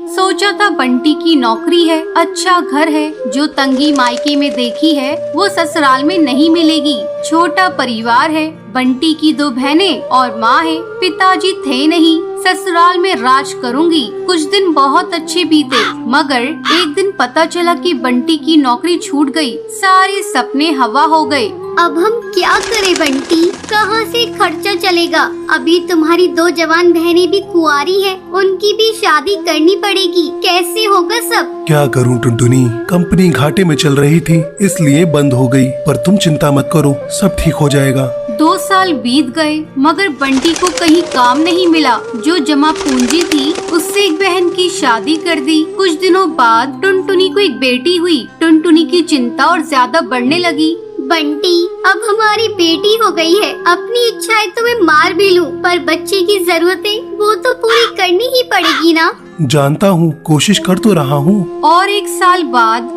सोचा था बंटी की नौकरी है, अच्छा घर है, जो तंगी मायके में देखी है वो ससुराल में नहीं मिलेगी। छोटा परिवार है, बंटी की 2 बहनें और माँ है, पिताजी थे नहीं, ससुराल में राज करूंगी। कुछ दिन बहुत अच्छे बीते, मगर एक दिन पता चला कि बंटी की नौकरी छूट गई। सारे सपने हवा हो गए। अब हम क्या करें बंटी, कहाँ से खर्चा चलेगा? अभी तुम्हारी 2 जवान बहनें भी कुंवारी हैं, उनकी भी शादी करनी पड़ेगी, कैसे होगा सब? क्या करूं टुनटुनी, कंपनी घाटे में चल रही थी इसलिए बंद हो गई, पर तुम चिंता मत करो, सब ठीक हो जाएगा। 2 साल बीत गए मगर बंटी को कहीं काम नहीं मिला। जो जमा पूंजी थी उससे एक बहन की शादी कर दी। कुछ दिनों बाद टुनटुनी को एक बेटी हुई। टुनटुनी की चिंता और ज्यादा बढ़ने लगी। बंटी, अब हमारी बेटी हो गई है, अपनी इच्छाएं तो मैं मार भी लूं, पर बच्चे की जरूरतें वो तो पूरी करनी ही पड़ेगी ना। जानता हूँ, कोशिश कर तो रहा हूँ। और 1 साल बाद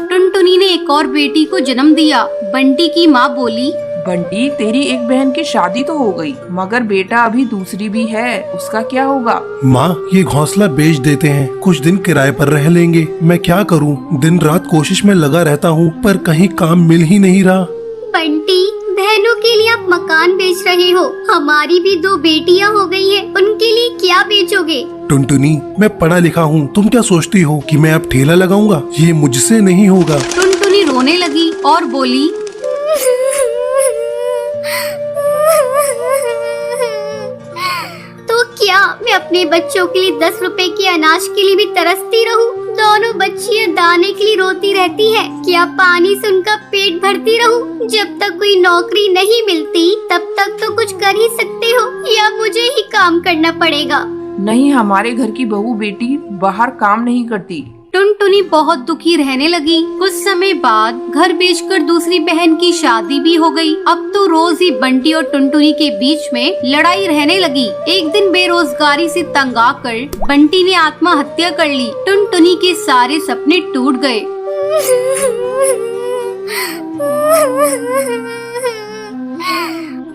टुनटुनी ने एक और बेटी को जन्म दिया। बंटी की माँ बोली, बंटी, तेरी एक बहन की शादी तो हो गई, मगर बेटा अभी दूसरी भी है, उसका क्या होगा? माँ, ये घोंसला बेच देते हैं, कुछ दिन किराए पर रह लेंगे। मैं क्या करूँ, दिन रात कोशिश में लगा रहता हूँ, पर कहीं काम मिल ही नहीं रहा। बंटी, बहनों के लिए आप मकान बेच रहे हो, हमारी भी 2 बेटियां हो गई है, उनके लिए क्या बेचोगे? टुनटुनी, मैं पढ़ा लिखा हूँ, तुम क्या सोचती हो कि मैं अब ठेला लगाऊंगा? ये मुझसे नहीं होगा। टुनटुनी रोने लगी और बोली, तो क्या मैं अपने बच्चों के लिए 10 रुपए के अनाज के लिए भी तरसती रहूं? दोनों बच्चियां दाने के लिए रोती रहती हैं। क्या पानी से उनका पेट भरती रहूं? जब तक कोई नौकरी नहीं मिलती तब तक तो कुछ कर ही सकते हो, या मुझे ही काम करना पड़ेगा? नहीं, हमारे घर की बहू बेटी बाहर काम नहीं करती। टुनटुनी बहुत दुखी रहने लगी। कुछ समय बाद घर बेचकर दूसरी बहन की शादी भी हो गई। अब तो रोज ही बंटी और टुनटुनी के बीच में लड़ाई रहने लगी। एक दिन बेरोजगारी से तंग आकर बंटी ने आत्महत्या कर ली। टुनटुनी के सारे सपने टूट गए।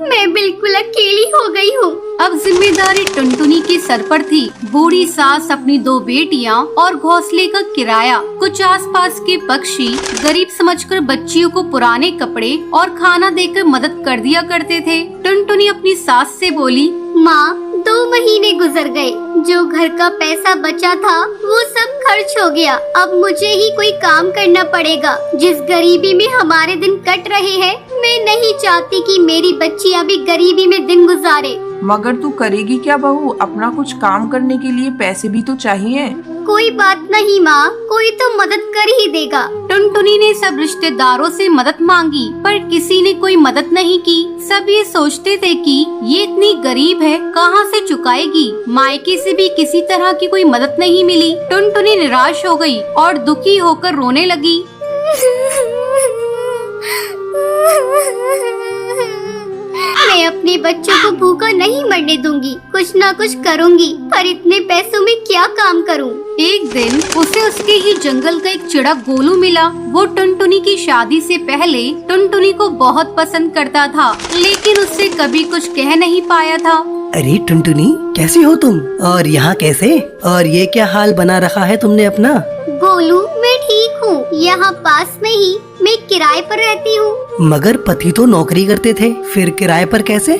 मैं बिल्कुल अकेली हो गई हूँ। अब जिम्मेदारी टुनटुनी के सर पर थी। बूढ़ी सास, अपनी 2 बेटियां और घोंसले का किराया। कुछ आसपास के पक्षी गरीब समझकर बच्चियों को पुराने कपड़े और खाना देकर मदद कर दिया करते थे। टुनटुनी अपनी सास से बोली, माँ, 2 महीने गुजर गए, जो घर का पैसा बचा था वो सब खर्च हो गया। अब मुझे ही कोई काम करना पड़ेगा। जिस गरीबी में हमारे दिन कट रहे हैं, मैं नहीं चाहती कि मेरी बच्चियां भी गरीबी में दिन गुजारे। मगर तू करेगी क्या बहू? अपना कुछ काम करने के लिए पैसे भी तो चाहिए। कोई बात नहीं माँ, कोई तो मदद कर ही देगा। टुनटुनी ने सब रिश्तेदारों से मदद मांगी, पर किसी ने कोई मदद नहीं की। सब ये सोचते थे कि ये इतनी गरीब है, कहाँ से चुकाएगी। मायके से भी किसी तरह की कोई मदद नहीं मिली। टुनटुनी निराश हो गई और दुखी होकर रोने लगी। मैं अपने बच्चों को भूखा नहीं मरने दूंगी, कुछ ना कुछ करूंगी, पर इतने पैसों में क्या काम करूं? एक दिन उसे उसके ही जंगल का एक चिड़ा गोलू मिला। वो टुनटुनी की शादी से पहले टुनटुनी को बहुत पसंद करता था, लेकिन उससे कभी कुछ कह नहीं पाया था। अरे टुनटुनी, कैसी हो तुम? और यहाँ कैसे? और ये क्या हाल बना रखा है तुमने अपना? गोलू, मैं ठीक हूँ, यहाँ पास में ही मैं किराए पर रहती हूँ। मगर पति तो नौकरी करते थे, फिर किराए पर कैसे?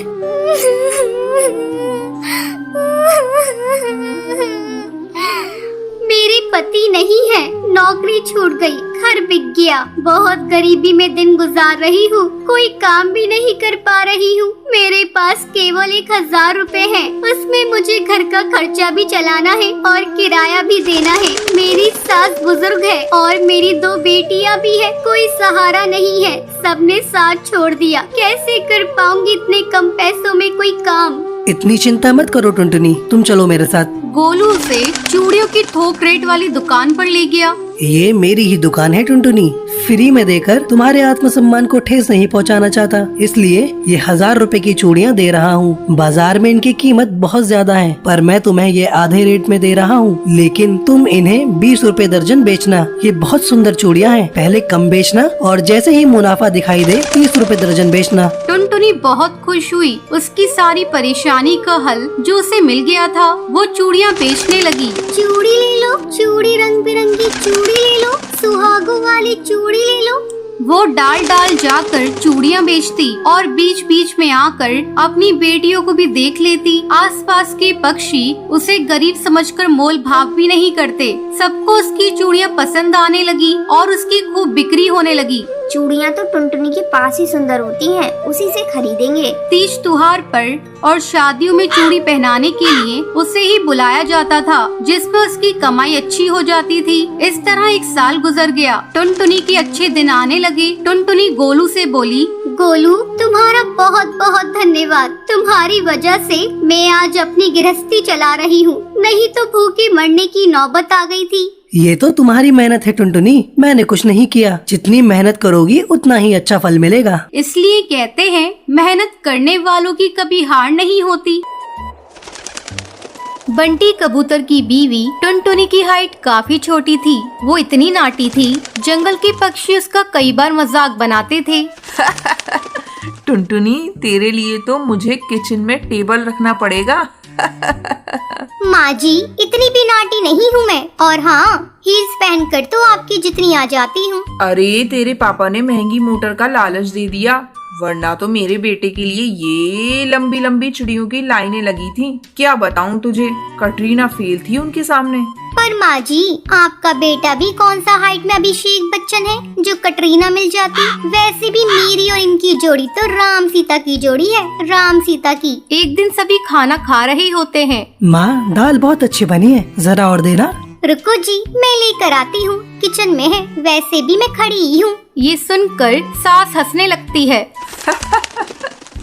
मेरे पति नहीं है, नौकरी छूट गई, घर बिक गया, बहुत गरीबी में दिन गुजार रही हूँ, कोई काम भी नहीं कर पा रही हूँ। मेरे पास केवल 1000 रुपए हैं, उसमें मुझे घर का खर्चा भी चलाना है और किराया भी देना है। मेरी सास बुजुर्ग है और मेरी 2 बेटियां भी है, कोई सहारा नहीं है, सबने साथ छोड़ दिया। कैसे कर पाऊंगी इतने कम पैसों में कोई काम? इतनी चिंता मत करो टुनटुनी, तुम चलो मेरे साथ। गोलू उसे चूड़ियों की थोक रेट वाली दुकान पर ले गया। ये मेरी ही दुकान है टुनटुनी। फ्री में देकर तुम्हारे आत्मसम्मान को ठेस नहीं पहुंचाना चाहता, इसलिए ये 1000 रुपए की चूड़ियाँ दे रहा हूँ। बाजार में इनकी कीमत बहुत ज्यादा है, पर मैं तुम्हें ये आधे रेट में दे रहा हूँ, लेकिन तुम इन्हें 20 रुपए दर्जन बेचना। ये बहुत सुंदर चूड़ियाँ हैं, पहले कम बेचना और जैसे ही मुनाफा दिखाई दे 30 रुपए दर्जन बेचना। टुनटुनी बहुत खुश हुई। उसकी सारी परेशानी का हल जो उसे मिल गया था, वो चूड़ियाँ बेचने लगी। चूड़ी ले लो, चूड़ी रंग बिरंगी चूड़ी ले लो, सुहागों वाली चूड़ी ले लो। वो डाल डाल जाकर चूड़ियाँ बेचती और बीच बीच में आकर अपनी बेटियों को भी देख लेती। आसपास के पक्षी उसे गरीब समझकर मोल भाव भी नहीं करते। सबको उसकी चूड़ियाँ पसंद आने लगी और उसकी खूब बिक्री होने लगी। चूड़ियाँ तो टुनटुनी के पास ही सुंदर होती हैं, उसी से खरीदेंगे। तीज त्योहार पर और शादियों में चूड़ी पहनाने के लिए उसे ही बुलाया जाता था, जिसमें उसकी कमाई अच्छी हो जाती थी। इस तरह 1 साल गुजर गया। टुनटुनी के अच्छे दिन आने लगे। टुनटुनी गोलू से बोली, गोलू, तुम्हारा बहुत बहुत धन्यवाद। तुम्हारी वजह से मैं आज अपनी गृहस्थी चला रही हूँ, नहीं तो भूखे मरने की नौबत आ गई थी। ये तो तुम्हारी मेहनत है टुनटुनी, मैंने कुछ नहीं किया। जितनी मेहनत करोगी उतना ही अच्छा फल मिलेगा। इसलिए कहते हैं मेहनत करने वालों की कभी हार नहीं होती। बंटी कबूतर की बीवी टुनटुनी की हाइट काफी छोटी थी। वो इतनी नाटी थी, जंगल के पक्षी उसका कई बार मजाक बनाते थे। टुनटुनी, तेरे लिए तो मुझे किचन में टेबल रखना पड़ेगा। माँ जी, इतनी भी नाटी नहीं हूँ मैं, और हाँ, हील्स पहनकर तो आपकी जितनी आ जाती हूँ। अरे, तेरे पापा ने महंगी मोटर का लालच दे दिया, वरना तो मेरे बेटे के लिए ये लंबी लंबी चिड़ियों की लाइनें लगी थी। क्या बताऊं तुझे, कटरीना फेल थी उनके सामने। पर माँ जी, आपका बेटा भी कौन सा हाइट में अभिषेक बच्चन है जो कटरीना मिल जाती। वैसे भी मेरी और इनकी जोड़ी तो राम सीता की जोड़ी है, राम सीता की। एक दिन सभी खाना खा रहे होते हैं। माँ, दाल बहुत अच्छी बनी है, जरा और देना। रुको जी, मैं लेकर आती हूँ, किचन में है, वैसे भी मैं खड़ी ही हूँ। ये सुनकर सास हंसने लगती है।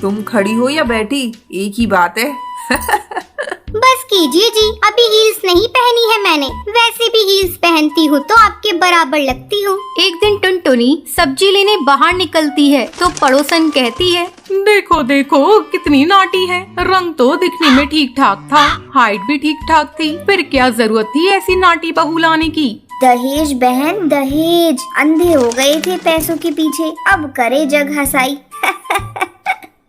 तुम खड़ी हो या बैठी, एक ही बात है। बस कीजिए जी, अभी हील्स नहीं पहनी है मैंने, वैसे भी हील्स पहनती हूँ तो आपके बराबर लगती हूँ। एक दिन टुनटुनी सब्जी लेने बाहर निकलती है तो पड़ोसन कहती है, देखो देखो कितनी नाटी है। रंग तो दिखने में ठीक ठाक था, हाइट भी ठीक ठाक थी, फिर क्या जरूरत थी ऐसी नाटी बहू लाने की। दहेज बहन दहेज, अंधे हो गए थे पैसों के पीछे, अब करे जग हंसाई।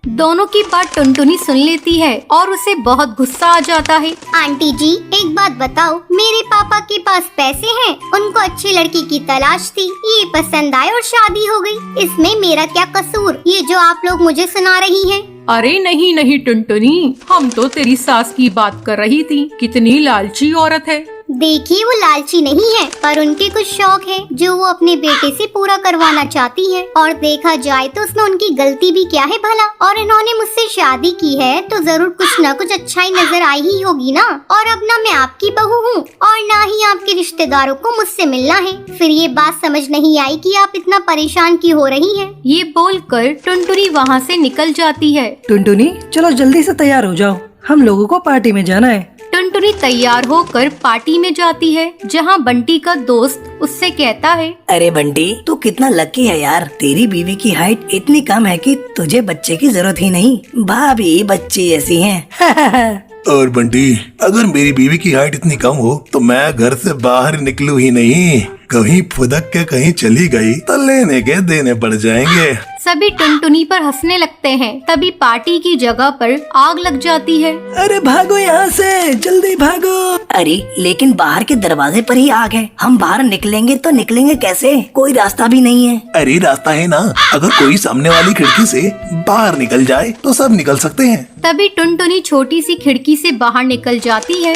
दोनों की बात टुनटुनी सुन लेती है और उसे बहुत गुस्सा आ जाता है। आंटी जी, एक बात बताओ, मेरे पापा के पास पैसे हैं, उनको अच्छी लड़की की तलाश थी, ये पसंद आए और शादी हो गई, इसमें मेरा क्या कसूर, ये जो आप लोग मुझे सुना रही हैं। अरे नहीं नहीं टुनटुनी, हम तो तेरी सास की बात कर रही थी, कितनी लालची औरत है। देखिए, वो लालची नहीं है, पर उनके कुछ शौक है जो वो अपने बेटे से पूरा करवाना चाहती है, और देखा जाए तो उसमें उनकी गलती भी क्या है भला। और इन्होंने मुझसे शादी की है तो जरूर कुछ न कुछ अच्छाई नजर आई ही होगी ना। और अब ना मैं आपकी बहू हूँ और ना ही आपके रिश्तेदारों को मुझसे मिलना है। फिर ये बात समझ नहीं आई कि आप इतना परेशान क्यों हो रही हैं। ये बोलकर टुनटुनी वहाँ से निकल जाती है। टुनटुनी, चलो जल्दी से तैयार हो जाओ, हम लोगों को पार्टी में जाना है। टुनटुनी तैयार होकर पार्टी में जाती है, जहाँ बंटी का दोस्त उससे कहता है, अरे बंटी, तू कितना लकी है यार, तेरी बीवी की हाइट इतनी कम है कि तुझे बच्चे की जरूरत ही नहीं, भाभी बच्चे ऐसी हैं। और बंटी, अगर मेरी बीवी की हाइट इतनी कम हो तो मैं घर से बाहर निकलूं ही नहीं। कहीं फुदक के कहीं चली गई तो लेने के देने पड़ जाएंगे। सभी टुनटुनी पर हंसने लगते हैं। तभी पार्टी की जगह पर आग लग जाती है। अरे भागो यहाँ से, जल्दी भागो। अरे लेकिन बाहर के दरवाजे पर ही आग है, हम बाहर निकलेंगे तो निकलेंगे कैसे, कोई रास्ता भी नहीं है। अरे रास्ता है ना, अगर कोई सामने वाली खिड़की से बाहर निकल जाए तो सब निकल सकते हैं। तभी टुनटुनी छोटी सी खिड़की से बाहर निकल जाती है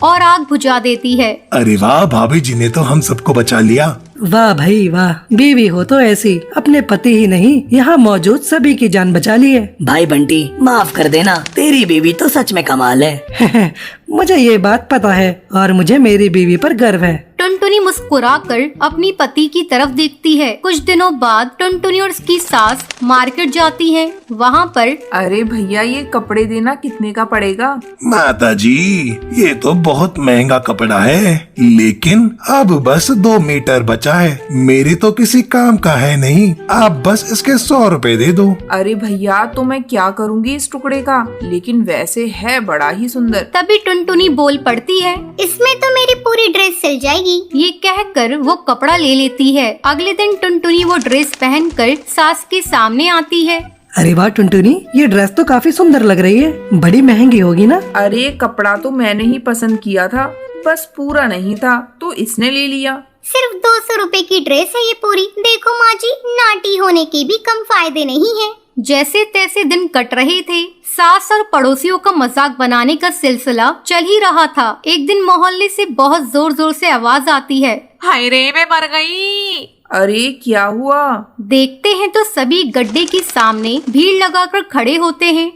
और आग बुझा देती है। अरे वाह, भाभी जी ने तो हम सबको बचा लिया। वाह भाई वाह, बीवी हो तो ऐसी, अपने पति ही नहीं यहाँ मौजूद सभी की जान बचा ली है। भाई बंटी, माफ कर देना, तेरी बीवी तो सच में कमाल है। मुझे ये बात पता है और मुझे मेरी बीवी पर गर्व है। टुनटुनी मुस्कुराकर अपनी पति की तरफ देखती है। कुछ दिनों बाद टुनटुनी और उसकी सास मार्केट जाती है। वहाँ पर अरे भैया, ये कपड़े देना कितने का पड़ेगा? माता जी, ये तो बहुत महंगा कपड़ा है, लेकिन अब बस 2 मीटर बचा है। मेरे तो किसी काम का है नहीं, आप बस इसके 100 रुपए दे दो। अरे भैया, तो मैं क्या करूँगी इस टुकड़े का? लेकिन वैसे है बड़ा ही सुंदर। तभी टुनटुनी बोल पड़ती है, इसमें तो मेरी पूरी ड्रेस सिल जाएगी। ये कहकर वो कपड़ा ले लेती है। अगले दिन टुनटुनी वो ड्रेस पहनकर सास के सामने आती है। अरे वाह टुनटुनी, ये ड्रेस तो काफी सुंदर लग रही है, बड़ी महंगी होगी ना? अरे कपड़ा तो मैंने ही पसंद किया था, बस पूरा नहीं था तो इसने ले लिया। सिर्फ 200 रुपए की ड्रेस है ये पूरी। देखो माँ जी, नाटी होने के भी कम फायदे नहीं है। जैसे तैसे दिन कट रहे थे। सास और पड़ोसियों का मजाक बनाने का सिलसिला चल ही रहा था। एक दिन मोहल्ले से बहुत जोर जोर से आवाज आती है, हाय रे मैं मर गई। अरे क्या हुआ? देखते हैं तो सभी गड्ढे के सामने भीड़ लगाकर खड़े होते हैं।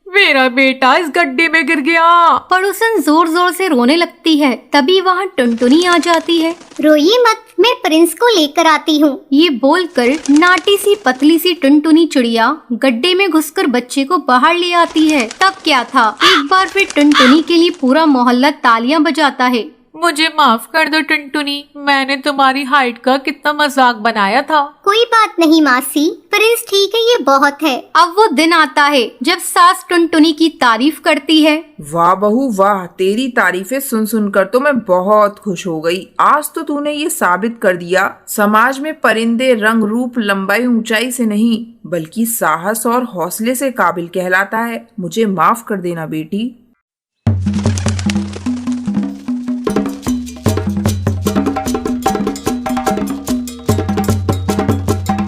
मेरा बेटा इस गड्ढे में गिर गया। पड़ोसन जोर जोर से रोने लगती है। तभी वहाँ टुनटुनी आ जाती है। रोइए मत, मैं प्रिंस को लेकर आती हूँ। ये बोलकर नाटी सी पतली सी टुनटुनी चिड़िया गड्ढे में घुसकर बच्चे को बाहर ले आती है। तब क्या था, एक बार फिर टुनटुनी के लिए पूरा मोहल्ला तालियां बजाता है। मुझे माफ कर दो टुनटुनी, मैंने तुम्हारी हाइट का कितना मजाक बनाया था। कोई बात नहीं मासी, प्रिंस ठीक है, ये बहुत है। अब वो दिन आता है जब सास टुनटुनी की तारीफ करती है। वाह बहू वाह, तेरी तारीफें सुन सुनकर तो मैं बहुत खुश हो गई। आज तो तूने ये साबित कर दिया, समाज में परिंदे रंग रूप लंबाई ऊंचाई से नहीं बल्कि साहस और हौसले से काबिल कहलाता है। मुझे माफ कर देना बेटी।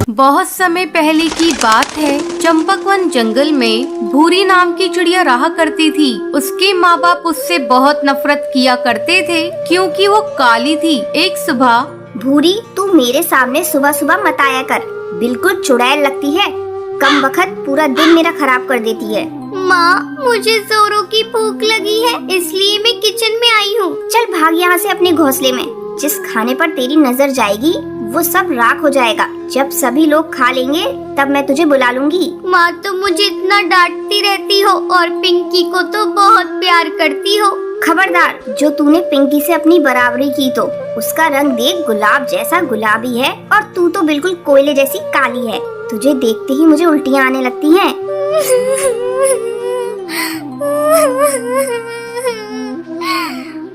बहुत समय पहले की बात है। चंपकवन जंगल में भूरी नाम की चिड़िया रहा करती थी। उसके माँ बाप उससे बहुत नफरत किया करते थे क्योंकि वो काली थी। एक सुबह, भूरी, तू मेरे सामने सुबह सुबह मत आया कर, बिल्कुल चुड़ैल लगती है। कम वक्त पूरा दिन मेरा खराब कर देती है। माँ, मुझे जोरों की भूख लगी है, इसलिए मैं किचन में आई हूँ। चल भाग यहाँ से अपने घोंसले में। जिस खाने पर तेरी नजर जाएगी वो सब राख हो जाएगा। जब सभी लोग खा लेंगे तब मैं तुझे बुला लूंगी। माँ तो मुझे इतना डांटती रहती हो और पिंकी को तो बहुत प्यार करती हो। खबरदार, जो तूने पिंकी से अपनी बराबरी की तो उसका रंग देख, गुलाब जैसा गुलाबी है और तू तो बिल्कुल कोयले जैसी काली है। तुझे देखते ही मुझे उल्टियाँ आने लगती हैं।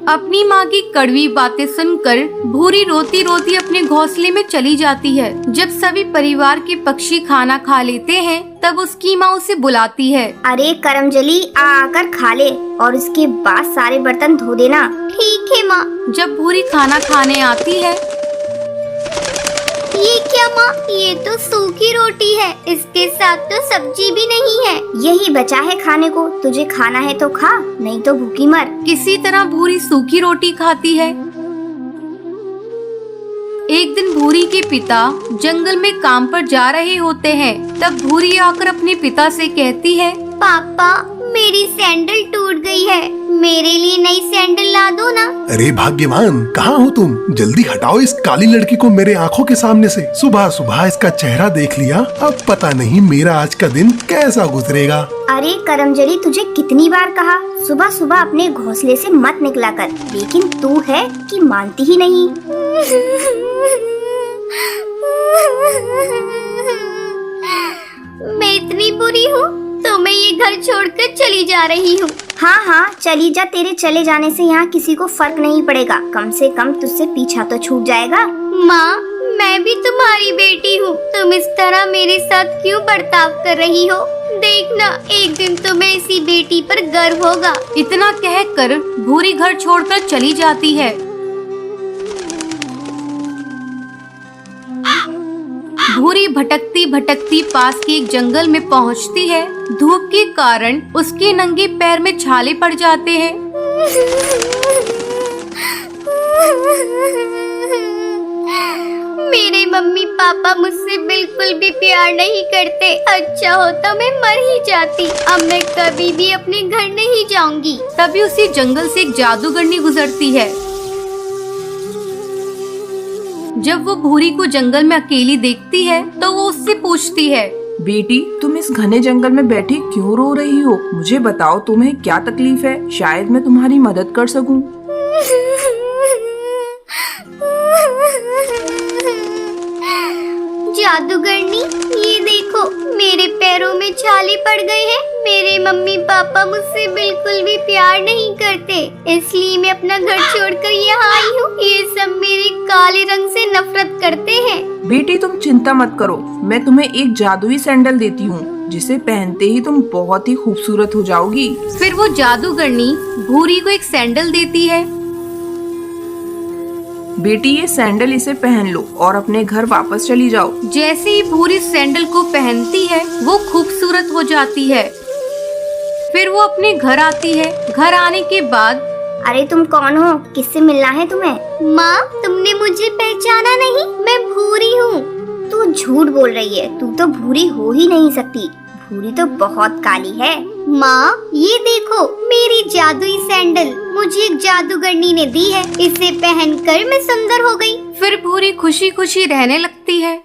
अपनी माँ की कड़वी बातें सुनकर भूरी रोती रोती अपने घोंसले में चली जाती है। जब सभी परिवार के पक्षी खाना खा लेते हैं तब उसकी माँ उसे बुलाती है। अरे करमजली, आकर खा ले और उसके बाद सारे बर्तन धो देना। ठीक है माँ। जब भूरी खाना खाने आती है, ये क्या माँ, ये तो सूखी रोटी है, इसके साथ तो सब्जी भी नहीं है। यही बचा है खाने को, तुझे खाना है तो खा, नहीं तो भूखी मर। किसी तरह भूरी सूखी रोटी खाती है। एक दिन भूरी के पिता जंगल में काम पर जा रहे होते हैं। तब भूरी आकर अपने पिता से कहती है, पापा, मेरी सैंडल टूट गई है, मेरे लिए नई सैंडल ला दो ना। अरे भाग्यवान, कहाँ हो तुम? जल्दी हटाओ इस काली लड़की को मेरे आंखों के सामने से। सुबह सुबह इसका चेहरा देख लिया, अब पता नहीं मेरा आज का दिन कैसा गुजरेगा। अरे करमजली, तुझे कितनी बार कहा सुबह सुबह अपने घोंसले से मत निकला कर, लेकिन तू है कि मानती ही नहीं। मैं इतनी बुरी हूँ तो मैं ये घर छोड़कर चली जा रही हूँ। हाँ हाँ, चली जा, तेरे चले जाने से यहाँ किसी को फर्क नहीं पड़ेगा। कम से कम तुझसे पीछा तो छूट जाएगा। माँ, मैं भी तुम्हारी बेटी हूँ, तुम इस तरह मेरे साथ क्यों बर्ताव कर रही हो? देखना, एक दिन तुम्हें इसी बेटी पर गर्व होगा। इतना कहकर भूरी घर छोड़कर चली जाती है। भूरी भटकती भटकती पास के एक जंगल में पहुंचती है। धूप के कारण उसके नंगे पैर में छाले पड़ जाते हैं। मेरे मम्मी पापा मुझसे बिल्कुल भी प्यार नहीं करते। अच्छा होता मैं मर ही जाती। अब मैं कभी भी अपने घर नहीं जाऊंगी। तभी उसी जंगल से एक जादूगरनी गुजरती है। जब वो भूरी को जंगल में अकेली देखती है तो वो उससे पूछती है, बेटी, तुम इस घने जंगल में बैठी क्यों रो रही हो? मुझे बताओ तुम्हें क्या तकलीफ है, शायद मैं तुम्हारी मदद कर सकूं। जादूगरनी, ये देखो मेरे पैरों में छाले पड़ गए हैं। मेरे मम्मी पापा मुझसे बिल्कुल भी प्यार नहीं करते, इसलिए मैं अपना घर छोड़कर यहाँ आई हूँ। ये सब मेरे काले रंग से नफरत करते हैं। बेटी, तुम चिंता मत करो, मैं तुम्हें एक जादुई सैंडल देती हूँ, जिसे पहनते ही तुम बहुत ही खूबसूरत हो जाओगी। फिर वो जादूगरनी भूरी को एक सैंडल देती है। बेटी, ये सैंडल इसे पहन लो और अपने घर वापस चली जाओ। जैसे ही भूरी सैंडल को पहनती है वो खूबसूरत हो जाती है। फिर वो अपने घर आती है। घर आने के बाद, अरे तुम कौन हो? किससे मिलना है तुम्हें? माँ, तुमने मुझे पहचाना नहीं? मैं भूरी हूँ। तू झूठ बोल रही है, तू तो भूरी हो ही नहीं सकती। भूरी तो बहुत काली है। माँ, ये देखो मेरी जादुई सैंडल मुझे एक जादूगरनी ने दी है। इसे पहनकर मैं सुंदर हो गई। फिर भूरी खुशी खुशी रहने लगती है।